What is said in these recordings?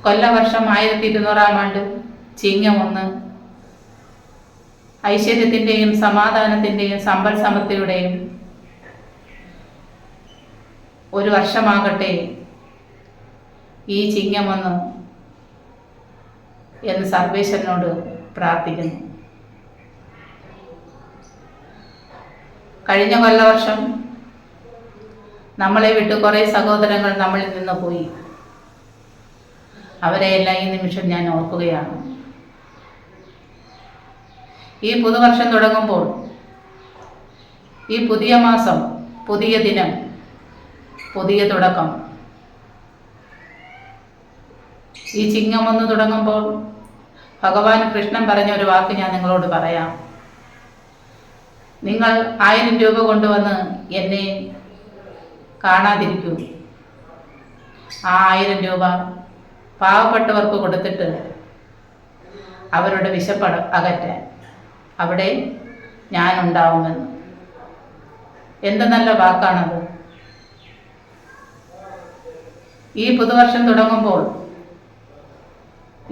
കൊല്ലവർഷം 1200 ആണ്ട് ചിങ്ങം 1 ഐശ്വര്യത്തിൻ്റെയും സമാധാനത്തിൻ്റെയും സമ്പൽ സമൃദ്ധിയുടെയും ഒരു വർഷമാകട്ടെ ഈ ചിങ്ങം 1 എന്ന് സർവേശ്വരനോട് പ്രാർത്ഥിക്കുന്നു. കഴിഞ്ഞ കൊല്ലവർഷം നമ്മളെ വിട്ട് കുറേ സഹോദരങ്ങൾ നമ്മളിൽ നിന്ന് പോയി. അവരെയെല്ലാം ഈ നിമിഷം ഞാൻ ഓർക്കുകയാണ്. ഈ പുതുവർഷം തുടങ്ങുമ്പോൾ, ഈ പുതിയ മാസം, പുതിയ ദിനം, പുതിയ തുടക്കം, ഈ ചിങ്ങം 1 തുടങ്ങുമ്പോൾ ഭഗവാൻ കൃഷ്ണൻ പറഞ്ഞ ഒരു വാക്ക് ഞാൻ നിങ്ങളോട് പറയാം. നിങ്ങൾ 1000 രൂപ കൊണ്ടുവന്ന് എന്നെ കാണാതിരിക്കൂ. ആ 1000 രൂപ പാവപ്പെട്ടവർക്ക് കൊടുത്തിട്ട് അവരുടെ വിശപ്പ് അകറ്റാൻ അവിടെ ഞാനുണ്ടാവുമെന്ന്. എന്ത് നല്ല വാക്കാണത്! ഈ പുതുവർഷം തുടങ്ങുമ്പോൾ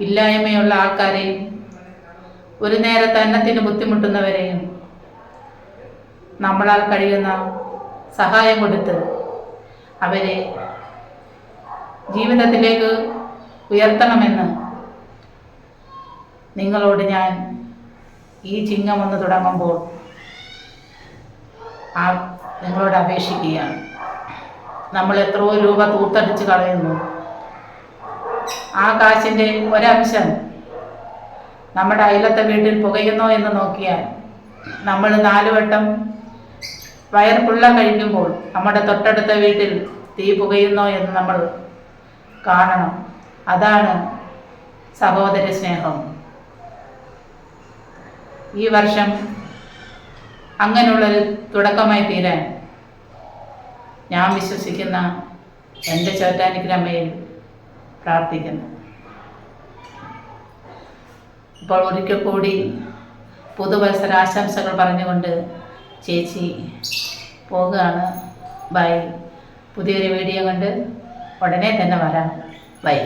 ഇല്ലായ്മയുള്ള ആൾക്കാരെയും ഒരു നേരത്തെ അന്നത്തിന് ബുദ്ധിമുട്ടുന്നവരെയും നമ്മളാൽ കഴിയുന്ന സഹായം കൊടുത്ത് അവരെ ജീവിതത്തിലേക്ക് ഉയർത്തണമെന്ന് നിങ്ങളോട് ഞാൻ ഈ ചിങ്ങം 1 തുടങ്ങുമ്പോൾ നിങ്ങളോട് അപേക്ഷിക്കുകയാണ്. നമ്മൾ എത്രയോ രൂപ തൂത്തടിച്ച് കളയുന്നു. ആ കാശിൻ്റെ ഒരംശം നമ്മുടെ അയലത്തെ വീട്ടിൽ പുകയുന്നോ എന്ന് നോക്കിയാൽ, നമ്മൾ 4 വട്ടം വയർപ്പുള്ള കഴിക്കുമ്പോൾ നമ്മുടെ തൊട്ടടുത്ത വീട്ടിൽ തീ പുകയുന്നോ എന്ന് നമ്മൾ കാണണം. അതാണ് സഹോദര സ്നേഹം. ഈ വർഷം അങ്ങനെയുള്ളൊരു തുടക്കമായി തീരാൻ ഞാൻ വിശ്വസിക്കുന്ന എൻ്റെ ചോറ്റാനിക്കരമ്മയിൽ പ്രാർത്ഥിക്കുന്നു. ഇപ്പോൾ ഒരിക്കൽ കൂടി പുതുവത്സരാശംസകൾ പറഞ്ഞുകൊണ്ട് ചേച്ചി പോകുകയാണ്. ബൈ. പുതിയൊരു വീഡിയോ കണ്ട് ഉടനെ തന്നെ വരാം. ബൈ.